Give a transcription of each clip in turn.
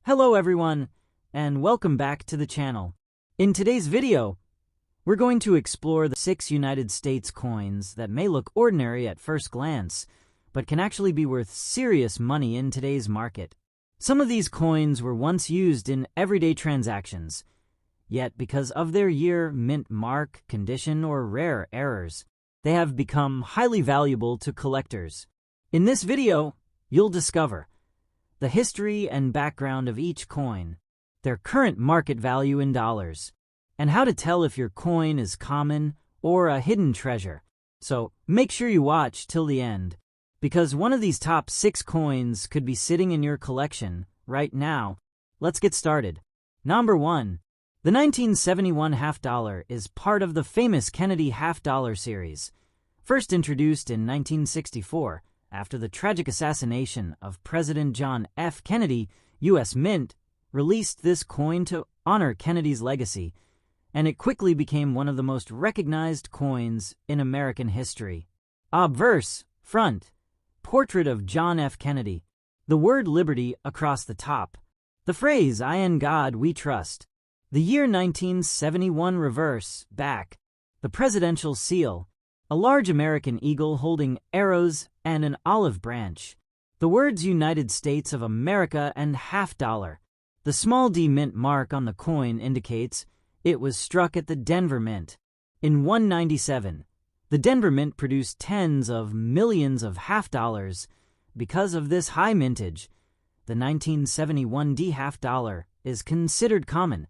Hello everyone, and welcome back to the channel. In today's video, we're going to explore the 6 United States coins that may look ordinary at first glance, but can actually be worth serious money in today's market. Some of these coins were once used in everyday transactions, yet because of their year, mint mark, condition, or rare errors, they have become highly valuable to collectors. In this video, you'll discover the history and background of each coin, their current market value in dollars, and how to tell if your coin is common or a hidden treasure. So make sure you watch till the end, because one of these top 6 coins could be sitting in your collection right now. Let's get started. Number 1. The 1971 half dollar is part of the famous Kennedy half dollar series. First introduced in 1964, after the tragic assassination of President John F. Kennedy, U.S. Mint released this coin to honor Kennedy's legacy, and it quickly became one of the most recognized coins in American history. Obverse, front, portrait of John F. Kennedy, the word liberty across the top, the phrase, "I in God we trust," the year 1971 reverse, back, the presidential seal, a large American eagle holding arrows and an olive branch, the words United States of America and half dollar. The small d mint mark on the coin indicates it was struck at the Denver Mint. In 197, the Denver Mint produced tens of millions of half dollars. Because of this high mintage, the 1971 D half dollar is considered common,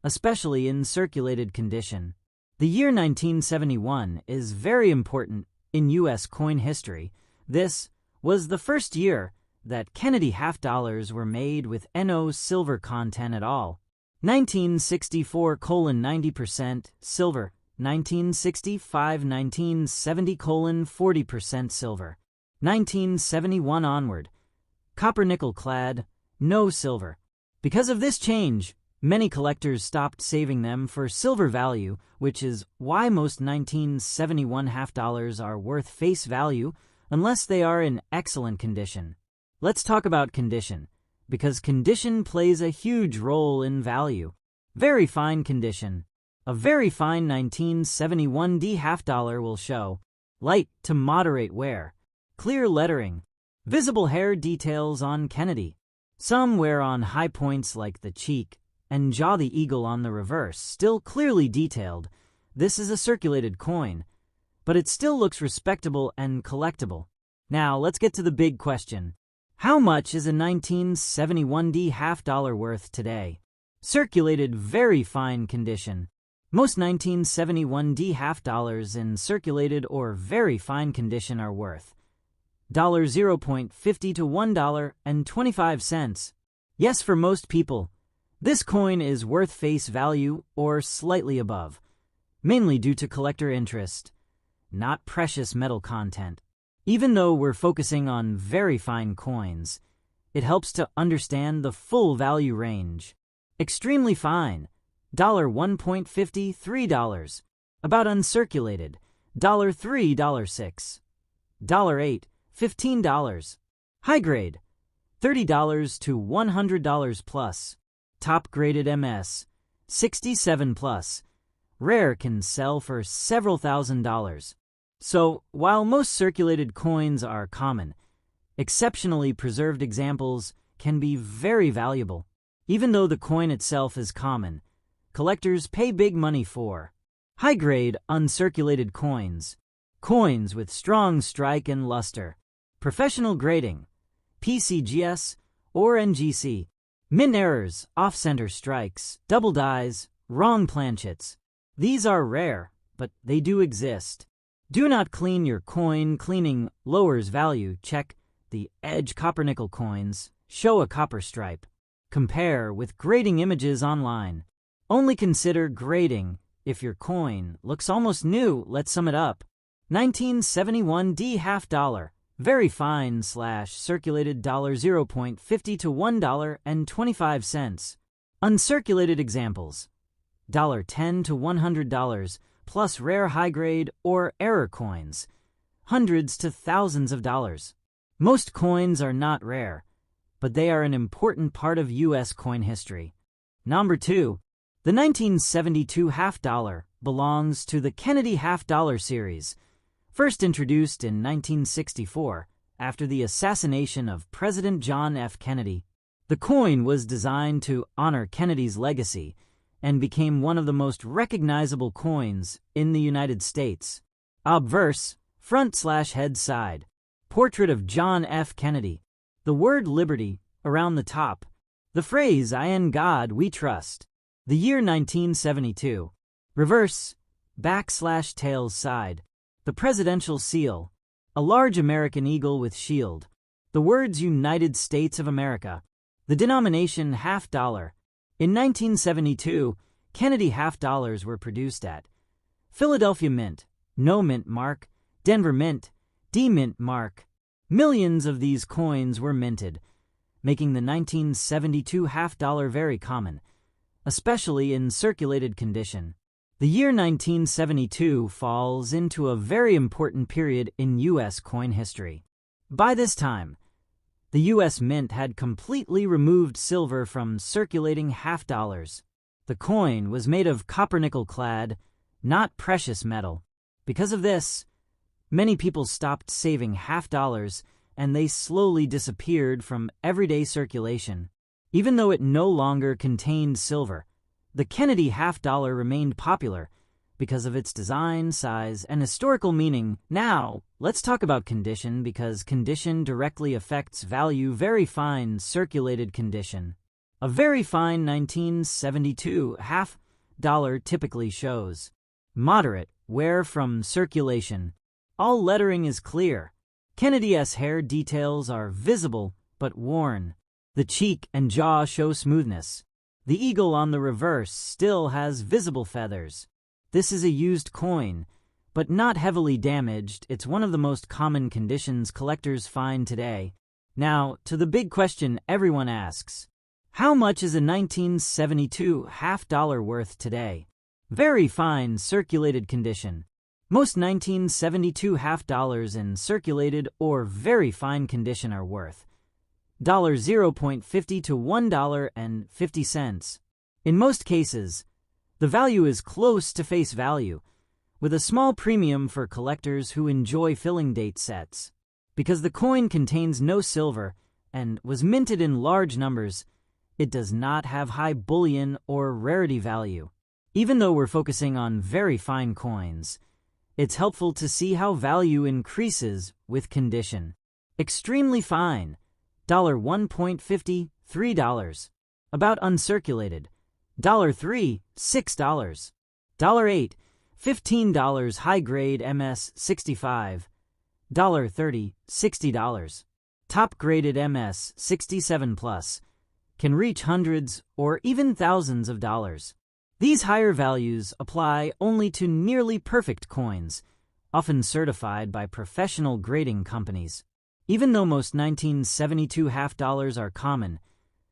especially in circulated condition. The year 1971 is very important in U.S. coin history. This was the first year that Kennedy half dollars were made with no silver content at all. 1964 90% silver, 1965 1970 40% silver, 1971 onward, copper nickel clad, no silver. Because of this change, many collectors stopped saving them for silver value, which is why most 1971 half dollars are worth face value unless they are in excellent condition. Let's talk about condition, because condition plays a huge role in value. Very fine condition. A very fine 1971 D half dollar will show light to moderate wear, clear lettering, visible hair details on Kennedy, some wear on high points like the cheek, and jaw. The eagle on the reverse, still clearly detailed. This is a circulated coin, but it still looks respectable and collectible. Now let's get to the big question. How much is a 1971 D half dollar worth today? Circulated, very fine condition. Most 1971 D half dollars in circulated or very fine condition are worth $0.50 to $1.25. Yes, for most people, this coin is worth face value or slightly above, mainly due to collector interest, not precious metal content. Even though we're focusing on very fine coins, it helps to understand the full value range. Extremely fine, $1.50, $3. About uncirculated, $3, $6, $8, $15. High grade, $30 to $100 plus. Top graded MS, 67 plus. Rare can sell for several $1,000s. So, while most circulated coins are common, exceptionally preserved examples can be very valuable. Even though the coin itself is common, collectors pay big money for high-grade, uncirculated coins, coins with strong strike and luster, professional grading, PCGS or NGC, mint errors, off-center strikes, double dies, wrong planchets. These are rare, but they do exist. Do not clean your coin. Cleaning lowers value. Check the edge. Copper nickel coins show a copper stripe. Compare with grading images online. Only consider grading if your coin looks almost new. Let's sum it up. 1971 D half dollar, very fine / circulated, $0.50 to $1.25. Uncirculated examples, $10 to $100, plus rare high-grade or error coins, hundreds to thousands of dollars. Most coins are not rare, but they are an important part of U.S. coin history. Number 2. The 1972 half dollar belongs to the Kennedy half dollar series, first introduced in 1964 after the assassination of President John F. Kennedy. The coin was designed to honor Kennedy's legacy and became one of the most recognizable coins in the United States. Obverse, front/head side. Portrait of John F. Kennedy. The word liberty around the top. The phrase, "In God we trust." The year 1972. Reverse, back/tails side. The presidential seal. A large American eagle with shield. The words United States of America. The denomination half dollar. In 1972, Kennedy half dollars were produced at Philadelphia Mint, No Mint Mark, Denver Mint, D Mint Mark. Millions of these coins were minted, making the 1972 half dollar very common, especially in circulated condition. The year 1972 falls into a very important period in U.S. coin history. By this time, the U.S. Mint had completely removed silver from circulating half dollars. The coin was made of copper-nickel clad, not precious metal. Because of this, many people stopped saving half dollars and they slowly disappeared from everyday circulation. Even though it no longer contained silver, the Kennedy half dollar remained popular because of its design, size, and historical meaning. Now, let's talk about condition, because condition directly affects value. Very fine circulated condition. A very fine 1972 half dollar typically shows moderate wear from circulation. All lettering is clear. Kennedy's hair details are visible but worn. The cheek and jaw show smoothness. The eagle on the reverse still has visible feathers. This is a used coin, but not heavily damaged. It's one of the most common conditions collectors find today. Now, to the big question everyone asks. How much is a 1972 half dollar worth today? Very fine circulated condition. Most 1972 half dollars in circulated or very fine condition are worth $0.50 to $1.50. In most cases, the value is close to face value, with a small premium for collectors who enjoy filling date sets. Because the coin contains no silver and was minted in large numbers, it does not have high bullion or rarity value. Even though we're focusing on very fine coins, it's helpful to see how value increases with condition. Extremely fine, $1.50, $3. About uncirculated, $3, $6. $8, $15. High grade MS 65, $30, $60. Top graded MS 67 plus can reach hundreds or even thousands of dollars. These higher values apply only to nearly perfect coins, often certified by professional grading companies. Even though most 1972 half dollars are common,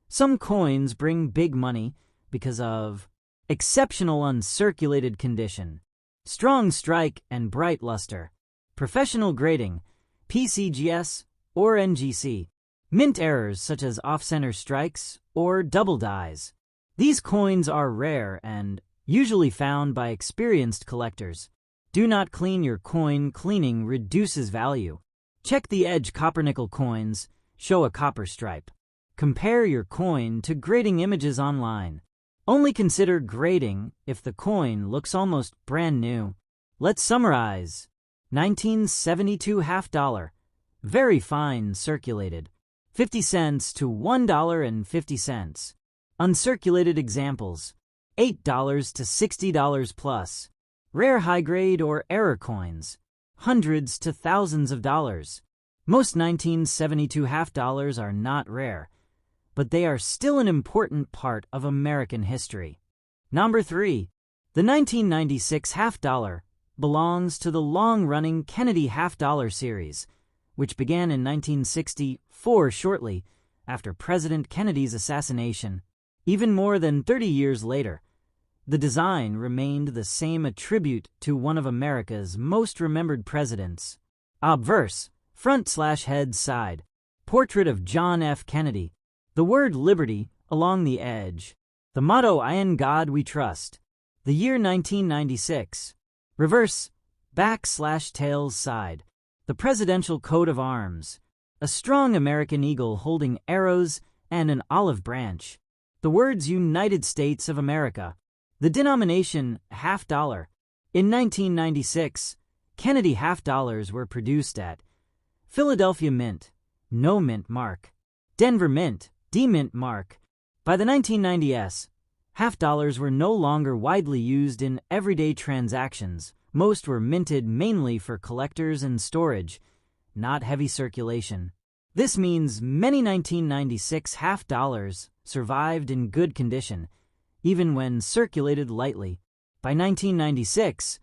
some coins bring big money because of exceptional uncirculated condition, strong strike and bright luster, professional grading, PCGS or NGC, mint errors such as off-center strikes or double dies. These coins are rare and usually found by experienced collectors. Do not clean your coin. Cleaning reduces value. Check the edge. Copper-nickel coins show a copper stripe. Compare your coin to grading images online. Only consider grading if the coin looks almost brand new. Let's summarize. 1972 half dollar. Very fine circulated. 50 cents to $1.50. Uncirculated examples, $8 to $60 plus. Rare high-grade or error coins, hundreds to thousands of dollars. Most 1972 half dollars are not rare, but they are still an important part of American history. Number 3. The 1996 half dollar belongs to the long-running Kennedy half dollar series, which began in 1964 shortly after President Kennedy's assassination. Even more than 30 years later, the design remained the same, a tribute to one of America's most remembered presidents. Obverse, front/head side. Portrait of John F. Kennedy. The word liberty along the edge. The motto "In God We Trust." The year 1996. Reverse, /tails side. The presidential coat of arms. A strong American eagle holding arrows and an olive branch. The words United States of America. The denomination half dollar. In 1996, Kennedy half dollars were produced at Philadelphia Mint, no mint mark. Denver Mint, D-mint mark. By the 1990s, half dollars were no longer widely used in everyday transactions. Most were minted mainly for collectors and storage, not heavy circulation. This means many 1996 half dollars survived in good condition, even when circulated lightly. By 1996,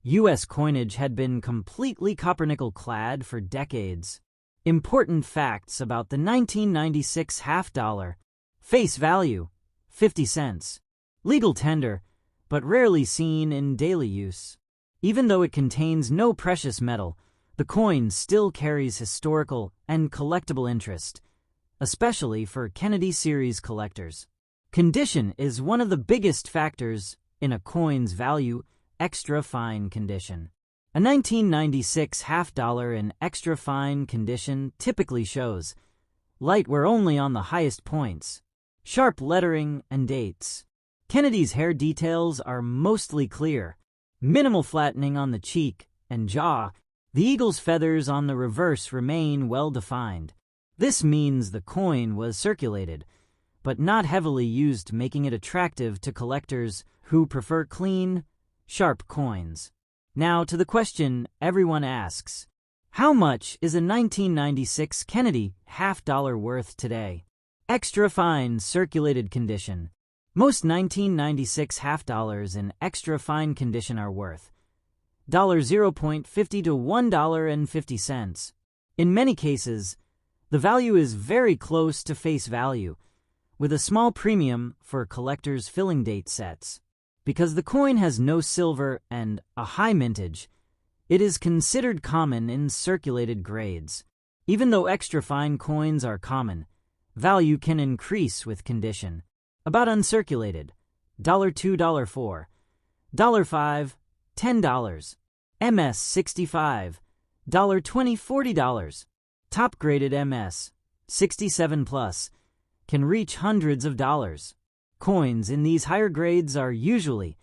U.S. coinage had been completely copper-nickel clad for decades. Important facts about the 1996 half dollar. Face value, 50 cents. Legal tender, but rarely seen in daily use. Even though it contains no precious metal, the coin still carries historical and collectible interest, especially for Kennedy series collectors. Condition is one of the biggest factors in a coin's value. Extra fine condition. A 1996 half dollar in extra fine condition typically shows light wear only on the highest points, sharp lettering and dates. Kennedy's hair details are mostly clear, minimal flattening on the cheek and jaw. The eagle's feathers on the reverse remain well defined. This means the coin was circulated, but not heavily used, making it attractive to collectors who prefer clean, sharp coins. Now to the question everyone asks. How much is a 1996 Kennedy half dollar worth today? Extra fine circulated condition. Most 1996 half dollars in extra fine condition are worth $0.50 to $1.50. In many cases, the value is very close to face value, with a small premium for collectors' filling date sets. Because the coin has no silver and a high mintage, it is considered common in circulated grades. Even though extra fine coins are common, value can increase with condition. About uncirculated, $2, $4, $5, $10, MS 65, $20, $40. Top graded MS 67 plus can reach hundreds of dollars. Coins in these higher grades are usually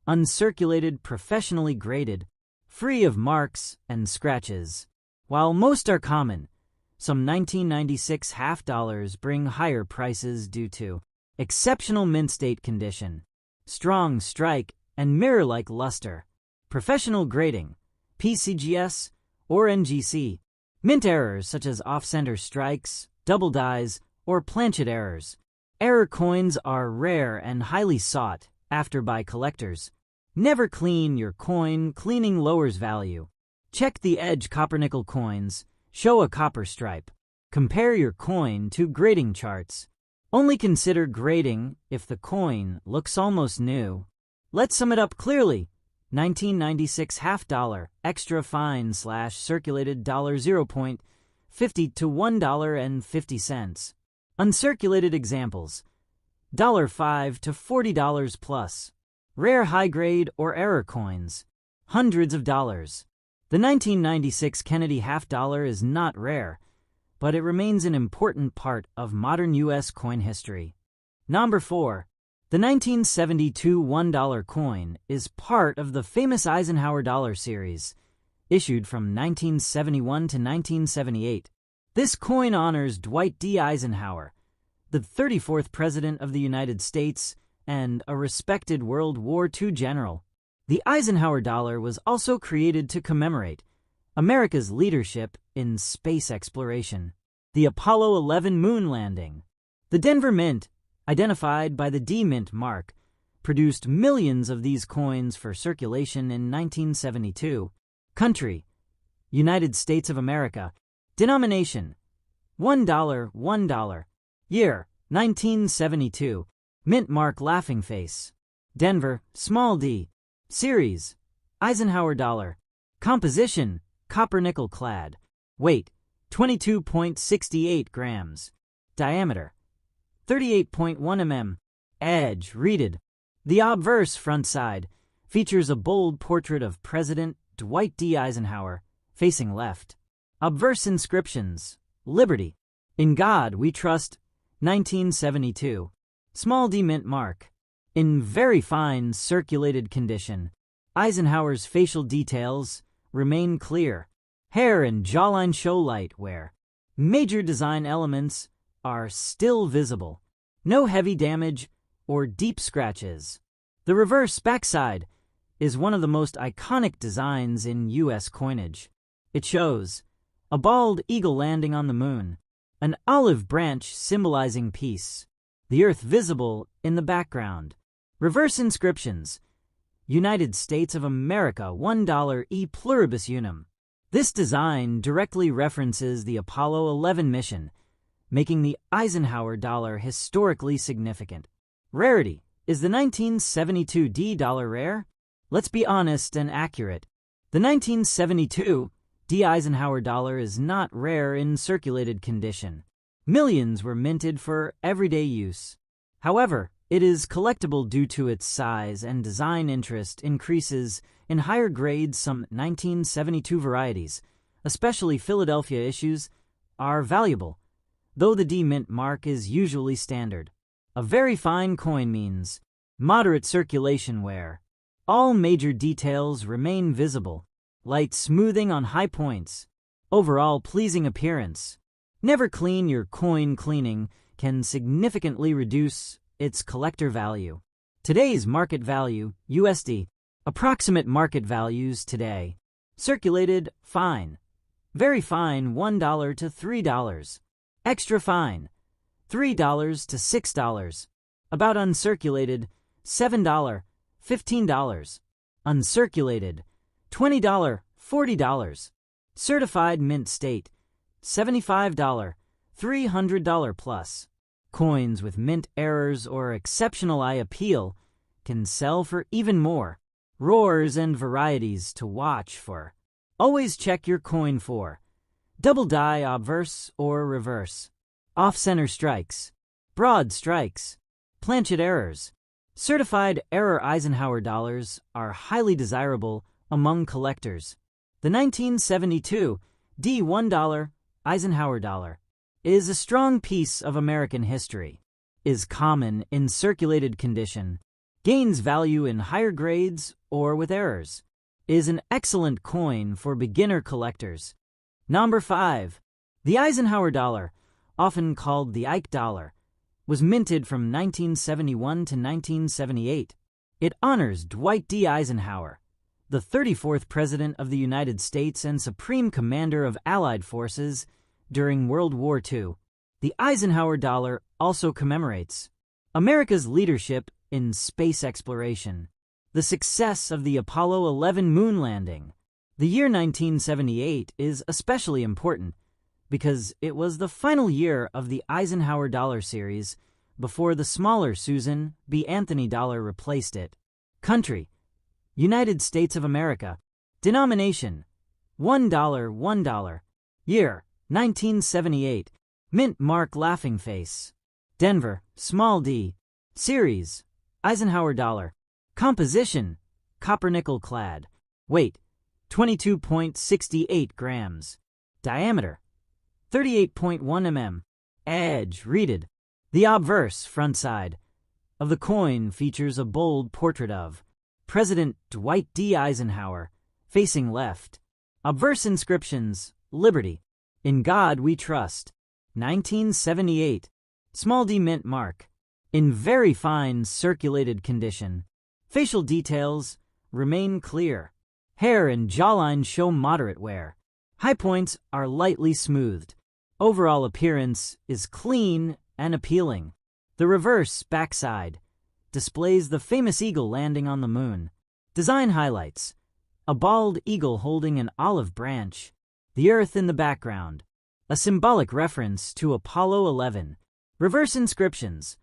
uncirculated, professionally graded, free of marks and scratches. While most are common, some 1996 half dollars bring higher prices due to exceptional mint state condition, strong strike and mirror-like luster, professional grading, PCGS or NGC, mint errors such as off-center strikes, double dies, or planchet errors. Error coins are rare and highly sought after by collectors. Never clean your coin. Cleaning lowers value. Check the edge. Copper-nickel coins show a copper stripe. Compare your coin to grading charts. Only consider grading if the coin looks almost new. Let's sum it up clearly. 1996 half dollar extra fine / circulated $0.50 to $1.50. Uncirculated examples: $5 to $40 plus. Rare high grade or error coins, hundreds of dollars. The 1996 Kennedy half dollar is not rare, but it remains an important part of modern U.S. coin history. Number 4. The 1972 $1 coin is part of the famous Eisenhower dollar series, issued from 1971 to 1978. This coin honors Dwight D. Eisenhower, the 34th President of the United States and a respected World War II general. The Eisenhower dollar was also created to commemorate America's leadership in space exploration, the Apollo 11 moon landing. The Denver Mint, identified by the D-Mint mark, produced millions of these coins for circulation in 1972. Country: United States of America. Denomination: $1, $1. Year: 1972. Mint mark: laughing face. Denver, small d. Series: Eisenhower dollar. Composition: copper-nickel clad. Weight: 22.68 grams. Diameter: 38.1 mm. Edge reeded. The obverse front side features a bold portrait of President Dwight D. Eisenhower, facing left. Obverse inscriptions: Liberty, In God We Trust, 1972. Small D mint mark. In very fine circulated condition, Eisenhower's facial details remain clear. Hair and jawline show light where major design elements are still visible. No heavy damage or deep scratches. The reverse backside is one of the most iconic designs in U.S. coinage. It shows a bald eagle landing on the moon, an olive branch symbolizing peace, the earth visible in the background. Reverse inscriptions: United States of America, $1 e pluribus unum. This design directly references the Apollo 11 mission, making the Eisenhower dollar historically significant. Rarity: is the 1972 D dollar rare? Let's be honest and accurate. The 1972 D Eisenhower dollar is not rare in circulated condition. Millions were minted for everyday use. However, it is collectible due to its size, and design interest increases in higher grades. Some 1972 varieties, especially Philadelphia issues, are valuable, though the D mint mark is usually standard. A very fine coin means moderate circulation where all major details remain visible. Light smoothing on high points. Overall pleasing appearance. Never clean your coin. Cleaning can significantly reduce its collector value. Today's market value, USD. Approximate market values today. Circulated, fine. Very fine, $1 to $3. Extra fine, $3 to $6. About uncirculated, $7, $15. Uncirculated, $20, $40. Certified mint state, $75, $300 plus. Coins with mint errors or exceptional eye appeal can sell for even more. Roars and varieties to watch for. Always check your coin for double die obverse or reverse, off-center strikes, broad strikes, planchet errors. Certified error Eisenhower dollars are highly desirable among collectors. The 1972 D $1 Eisenhower dollar is a strong piece of American history, is common in circulated condition, gains value in higher grades or with errors, is an excellent coin for beginner collectors. Number 5. The Eisenhower dollar, often called the Ike dollar, was minted from 1971 to 1978. It honors Dwight D. Eisenhower, the 34th President of the United States and Supreme Commander of Allied Forces during World War II. The Eisenhower dollar also commemorates America's leadership in space exploration, the success of the Apollo 11 moon landing. The year 1978 is especially important because it was the final year of the Eisenhower dollar series before the smaller Susan B. Anthony dollar replaced it. Country: United States of America. Denomination: $1, $1. Year: 1978. Mint mark laughing face. Denver, small d. Series: Eisenhower dollar. Composition: copper nickel clad. Weight: 22.68 grams. Diameter: 38.1 mm. Edge reeded. The obverse front side of the coin features a bold portrait of President Dwight D. Eisenhower, facing left. Obverse inscriptions: Liberty, In God We Trust, 1978. Small d mint mark. In very fine circulated condition. Facial details remain clear. Hair and jawline show moderate wear. High points are lightly smoothed. Overall appearance is clean and appealing. The reverse backside displays the famous eagle landing on the moon. Design highlights: a bald eagle holding an olive branch, the earth in the background, a symbolic reference to Apollo 11. Reverse inscriptions: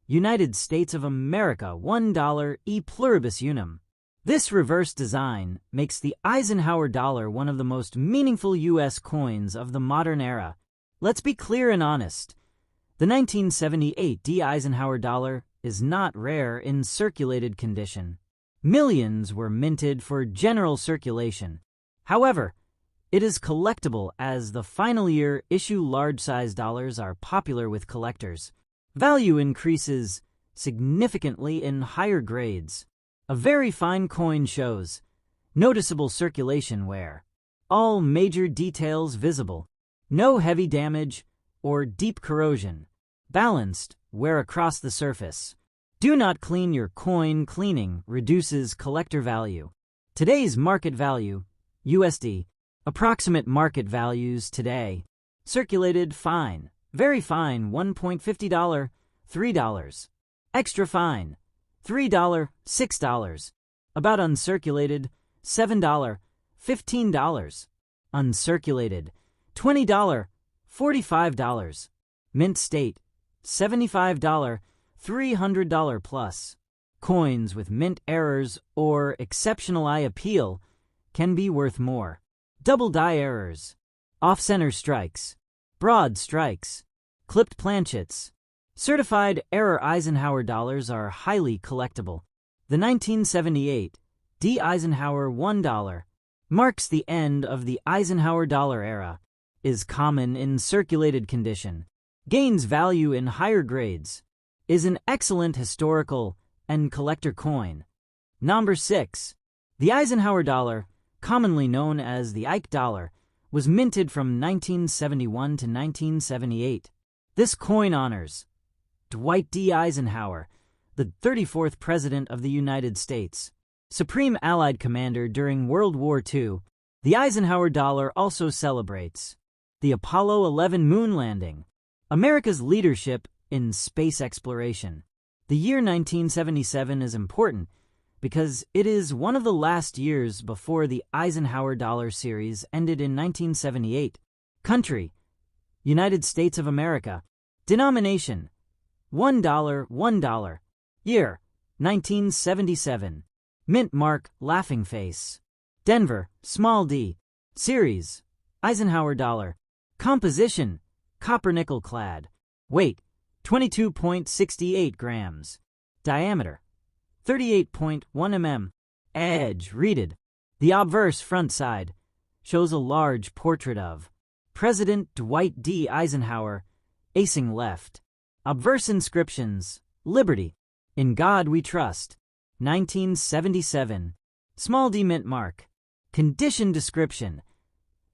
United States of America, $1 e pluribus unum. This reverse design makes the Eisenhower dollar one of the most meaningful U.S. coins of the modern era. Let's be clear and honest. The 1978 D. Eisenhower dollar is not rare in circulated condition. Millions were minted for general circulation. However, it is collectible as the final year issue large-size dollars are popular with collectors. Value increases significantly in higher grades. A very fine coin shows noticeable circulation wear. All major details visible. No heavy damage or deep corrosion. Balanced wear across the surface. Do not clean your coin. Cleaning reduces collector value. Today's market value, USD. Approximate market values today. Circulated fine. Very fine, $1.50, $3. Extra fine, $3, $6. About uncirculated, $7, $15. Uncirculated, $20, $45. Mint state, $75, $300 plus. Coins with mint errors or exceptional eye appeal can be worth more. Double die errors, off-center strikes, broad strikes, clipped planchets. Certified error Eisenhower dollars are highly collectible. The 1978 D. Eisenhower $1 marks the end of the Eisenhower dollar era, is common in circulated condition, gains value in higher grades, is an excellent historical and collector coin. Number 6. The Eisenhower dollar, commonly known as the Ike dollar, was minted from 1971 to 1978. This coin honors Dwight D. Eisenhower, the 34th President of the United States, Supreme Allied Commander during World War II. The Eisenhower dollar also celebrates the Apollo 11 moon landing, America's leadership in space exploration. The year 1977 is important because it is one of the last years before the Eisenhower dollar series ended in 1978. Country, United States of America. Denomination, $1, $1. Year, 1977. Mint mark, laughing face. Denver, small d. Series, Eisenhower dollar. Composition, copper nickel clad. Weight, 22.68 grams. Diameter, 38.1 mm. Edge, reeded. The obverse front side shows a large portrait of President Dwight D. Eisenhower, acing left. Obverse inscriptions, Liberty, In God We Trust, 1977. Small d mint mark. Condition description,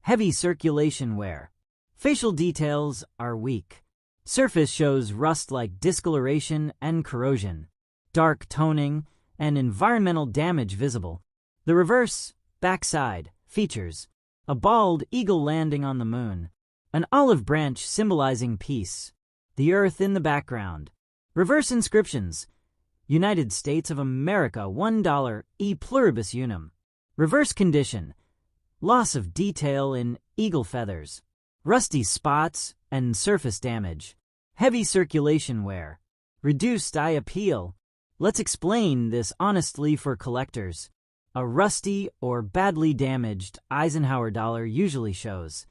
heavy circulation wear. Facial details are weak. Surface shows rust like discoloration and corrosion. Dark toning and environmental damage visible. The reverse, backside, features a bald eagle landing on the moon, an olive branch symbolizing peace, the earth in the background. Reverse inscriptions, United States of America $1 e pluribus unum. Reverse condition, loss of detail in eagle feathers, rusty spots and surface damage, heavy circulation wear, reduced eye appeal. Let's explain this honestly for collectors. A rusty or badly damaged Eisenhower dollar usually shows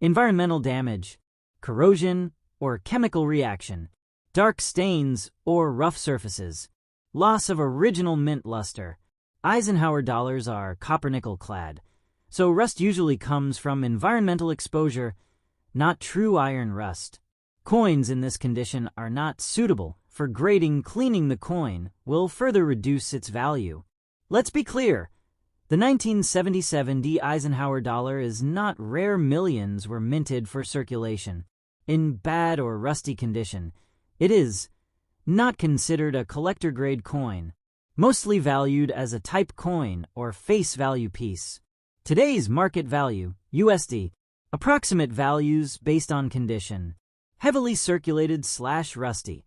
environmental damage, corrosion or chemical reaction, dark stains or rough surfaces, loss of original mint luster. Eisenhower dollars are copper nickel clad, so rust usually comes from environmental exposure, not true iron rust. Coins in this condition are not suitable for grading. Cleaning the coin will further reduce its value. Let's be clear, the 1977 D. Eisenhower dollar is not rare. Millions were minted for circulation. In bad or rusty condition, it is not considered a collector-grade coin, mostly valued as a type coin or face value piece. Today's market value, USD, approximate values based on condition, heavily circulated / rusty,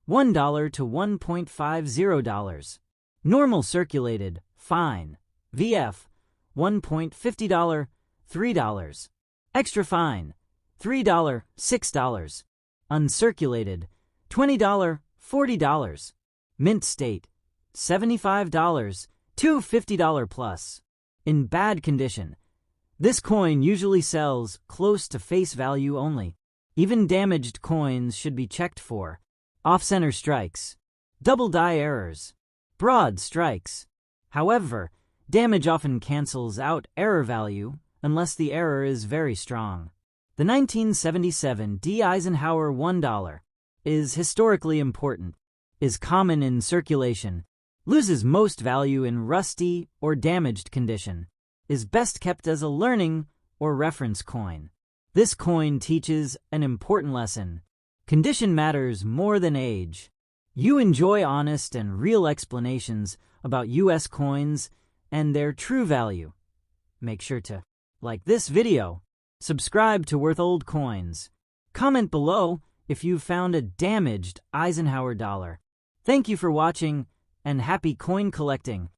$1 to $1.50. Normal circulated, fine, VF, $1.50, $3. Extra fine, $3, $6. Uncirculated, $20, $40. Mint state, $75 to $50 plus. In bad condition, this coin usually sells close to face value only. Even damaged coins should be checked for. Off-center strikes, double die errors, broad strikes. However, damage often cancels out error value unless the error is very strong. The 1977 D. Eisenhower $1 is historically important, is common in circulation, loses most value in rusty or damaged condition, is best kept as a learning or reference coin. This coin teaches an important lesson. Condition matters more than age. You enjoy honest and real explanations about US coins and their true value. Make sure to like this video, subscribe to Worth Old Coins, comment below if you've found a damaged Eisenhower dollar. Thank you for watching and happy coin collecting.